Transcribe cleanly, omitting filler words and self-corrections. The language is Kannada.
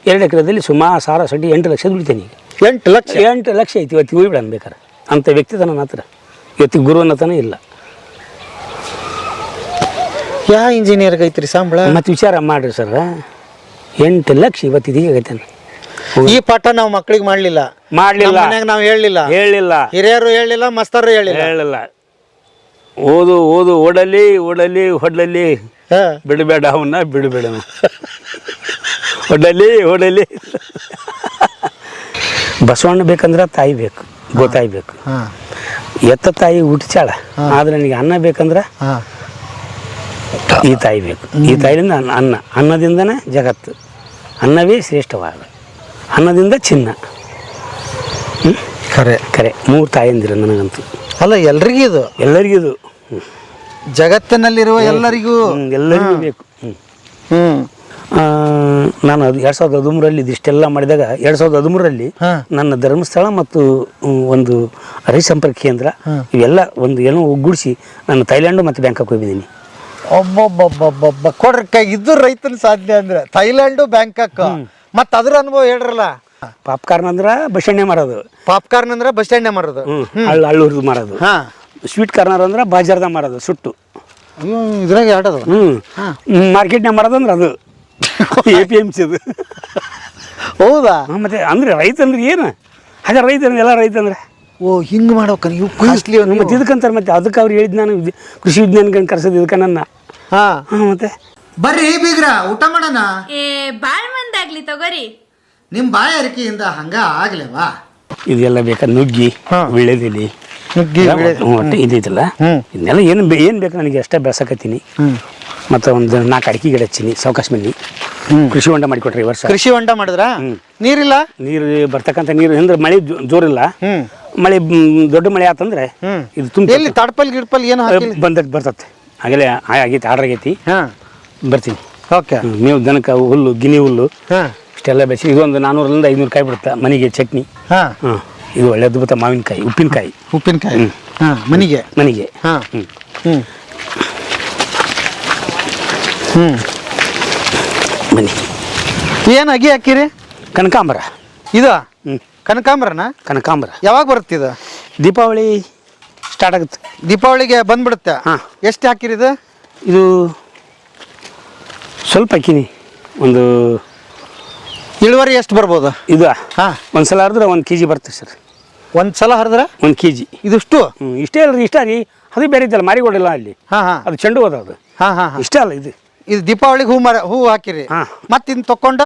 2 ಎಕರೆದಲ್ಲಿ ಸುಮಾರು ಸಾರ ಸಡ್ಡಿ 8 ಲಕ್ಷ ದುಡಿತೇನೆ ಈಗ. 8 ಲಕ್ಷ 8 ಲಕ್ಷ ಐತಿ ಇವತ್ತಿಗೆ ಹೋಗ್ಬಿಡೋಣ ಬೇಕಾರೆ ಅಂಥ ವ್ಯಕ್ತಿತನ ನನ್ನ ಹತ್ರ ಇವತ್ತಿಗೆ ಗುರುವನ್ನತನ ಇಲ್ಲ. ಯಾವ ಇಂಜಿನಿಯರ್ಗೆ ಐತ್ರಿ ಸಂಬಳ? ಮತ್ತು ವಿಚಾರ ಮಾಡಿರಿ ಸರ್ 8 ಲಕ್ಷ ಇವತ್ತಿಗೆ ಆಗೈತೇನೆ. ಈ ಪಾಠ ನಾವು ಮಕ್ಕಳಿಗೆ ಮಾಡಲಿಲ್ಲ ಮನ್ಯಾಗ ನಾವು ಹೇಳಿಲ್ಲ ಹಿರಿಯರು ಹೇಳಿಲ್ಲ ಮಸ್ತರು ಹೇಳಿಲ್ಲ. ಓದು ಓಡಲಿ ಹೊಡಲಿ ಬಿಡಬೇಡ ಅವನ್ನ ಬಿಡಬೇಡ ಹೊಡಲಿ ಬಸವಣ್ಣ ಬೇಕಂದ್ರೆ ತಾಯಿ ಬೇಕು, ಗೊತ್ತಾಯ್ಬೇಕು. ಎತ್ತ ತಾಯಿ ಹುಟ್ಟಿಚಾಳ, ಆದ್ರೆ ನನಗೆ ಅನ್ನ ಬೇಕಂದ್ರೆ ಈ ತಾಯಿ ಬೇಕು. ಈ ತಾಯಿಯಿಂದ ಅನ್ನದಿಂದನೇ ಜಗತ್ತು, ಅನ್ನವೇ ಶ್ರೇಷ್ಠವಾದ, ಅನ್ನದಿಂದ ಚಿನ್ನ. ಖರೆ 3 ತಾಯಂದಿರ ನನಗಂತೂ. ಅಲ್ಲ ಎಲ್ಲರಿಗೂ ಜಗತ್ತಿನಲ್ಲಿರುವ ಎಲ್ಲರಿಗೂ ಬೇಕು. ನಾನು 2013ರಲ್ಲಿ ಇದಿಷ್ಟೆಲ್ಲ ಮಾಡಿದಾಗ 2013ರಲ್ಲಿ ನನ್ನ ಧರ್ಮಸ್ಥಳ ಮತ್ತು ಒಂದು ರೈತ ಸಂಪರ್ಕ ಕೇಂದ್ರ ಇವೆಲ್ಲ ಒಂದು ಏನೋ ಒಗ್ಗೂಡಿಸಿ ನಾನು ಥೈಲ್ಯಾಂಡು ಮತ್ತು ಬ್ಯಾಂಕಾಕ್ ಹೋಗಿದ್ದೀನಿ. ಒಬ್ಬೊಬ್ಬೊಬ್ಬೊಬ್ಬ ಕೊಡ್ರಿ ಇದು ರೈತನ ಸಾಧ್ಯ ಅಂದ್ರೆ ಥೈಲ್ಯಾಂಡು ಬ್ಯಾಂಕಾಕ್. ಮತ್ತು ಅದ್ರ ಅನುಭವ ಹೇಳ್ರಲ್ಲ. ಪಾಪ್ಕಾರ್ನ್ ಅಂದ್ರೆ ಬಸಣ್ಣೆ ಮಾರೋದು, ಹಳ್ಳು ಮಾರೋದು. ಸ್ವೀಟ್ ಕಾರ್ನರ್ ಅಂದ್ರೆ ಬಾಜಾರ್ದಾಗ ಮಾರೋದು ಸುಟ್ಟು. ಇದ್ರಾಗ ಆಡೋದು ಮಾರ್ಕೆಟ್ನಾಗ ಮಾರೋದು ಅಂದ್ರೆ ಅದು APMC ಅದು. ಹೌದಾ? ಮತ್ತೆ ಅಂದ್ರೆ ರೈತ ಅಂದ್ರೆ ಏನು? ಹಾಗೆ ರೈತ ಎಲ್ಲ ರೈತ ಅಂದ್ರೆ ಹಿಂಗೆ ಮಾಡ್ಬೇಕ ನೀವು ಕಾಸ್ಟ್ಲಿ ಮತ್ತೆ ಇದಕ್ಕಂತಾರೆ. ಮತ್ತೆ ಅದಕ್ಕೆ ಅವ್ರು ಹೇಳಿದ್ ನಾನು ಕೃಷಿ ವಿಜ್ಞಾನ ಕರ್ಸೋದು ಇದಕ್ಕೆ ನನ್ನ. ಮತ್ತೆ ಬರ್ರಿ ಬೀಗ್ರ ಊಟ ಮಾಡೋಣ. ಬಾಳ್ ಮಂದಾಗ್ಲಿ ತಗೋರಿ. ನಿಮ್ಮ ಬಾಯ ಅರಿಕೆಯಿಂದ ಹಂಗ ಆಗ್ಲೇವಾ? ಇದೆಲ್ಲ ಬೇಕಾ? ನುಗ್ಗಿ, ವಿಳ್ಳೆದೆಲೆ, ಒಟ್ಟು ಇದೈತಲ್ಲ ಇದನ್ನೆಲ್ಲ ಏನು ಬೇಕು ನನಗೆ ಅಷ್ಟೇ ಬೆಳ್ಸಕತ್ತೀನಿ. ಮತ್ತು ಒಂದು 4 ಅಡಿಕೆ ಗಿಡ ಹಚ್ಚೀನಿ ಸಾವಕಾಶ ಮಂದಿ. ಕೃಷಿ ಹೊಂಡ ಮಾಡಿಕೊಟ್ರಿ ವರ್ಷ. ಕೃಷಿ ಹೊಂಡ ಮಾಡಿದ್ರ? ನೀರಿಲ್ಲ? ನೀರು ಬರ್ತಕ್ಕಂಥ ನೀರು ಅಂದ್ರೆ ಮಳೆ ಜೋರಿಲ್ಲ. ಮಳೆ ದೊಡ್ಡ ಮಳೆ ಆತಂದ್ರೆ ಇದು ತುಂಬ ತಡಪಲ್ ಗಿಡಪಲ್ ಏನು ಬರ್ತತೆ. ಆಗಲೇ ಆಗೈತಿ, ಆರ್ಡರ್ ಆಗೈತಿ, ಬರ್ತೀನಿ. ಓಕೆ. ಮೇವು ದನಕ್ಕೆ ಹುಲ್ಲು, ಗಿನಿ ಹುಲ್ಲು ಇಷ್ಟೆಲ್ಲ ಬೆಳೆಸಿ ಇದೊಂದು 400ರಿಂದ 500 ಕಾಯಿ ಬಿಡುತ್ತೆ ಮನೆಗೆ. ಚಟ್ನಿ ಇದು ಒಳ್ಳೆ ಅದ್ಭುತ. ಮಾವಿನಕಾಯಿ, ಉಪ್ಪಿನಕಾಯಿ ಮನೆಗೆ ಮನೆ. ಏನು ಅಗಿ ಹಾಕಿರಿ? ಕನಕಾಂಬರ. ಇದು ಕನಕಾಂಬರನ? ಕನಕಾಂಬರ ಯಾವಾಗ ಬರುತ್ತೆ ಇದು? ದೀಪಾವಳಿ ಸ್ಟಾರ್ಟ್ ಆಗುತ್ತೆ. ದೀಪಾವಳಿಗೆ ಬಂದ್ಬಿಡುತ್ತೆ. ಎಷ್ಟು ಹಾಕಿರಿ ಇದು? ಇದು ಸ್ವಲ್ಪ ಹಾಕಿನಿ. ಒಂದು ಇಳುವರಿ ಎಷ್ಟು ಬರ್ಬೋದು ಇದು? ಒಂದ್ಸಲ ಹರಿದ್ರೆ 1 kg ಬರ್ತದೆ ಸರ್. ಒಂದ್ಸಲ ಹರಿದ್ರೆ 1 kg. ಇದಿಷ್ಟು? ಇಷ್ಟೇ ಅಲ್ರಿ, ಇಷ್ಟ ರೀ. ಅದು ಬೇರೆ ಇದ್ದಲ್ಲ, ಮಾರಿಗೋಡಿಲ್ಲ ಅಲ್ಲಿ. ಅದು ಚೆಂಡು ಹೋದ ಅದು. ಇಷ್ಟೇ ಅಲ್ಲ ಇದು. ದೀಪಾವಳಿಗೆ ಹೂ ಹಾಕಿರಿ. ಮತ್ತೆ ಇನ್ನು ತಕೊಂಡು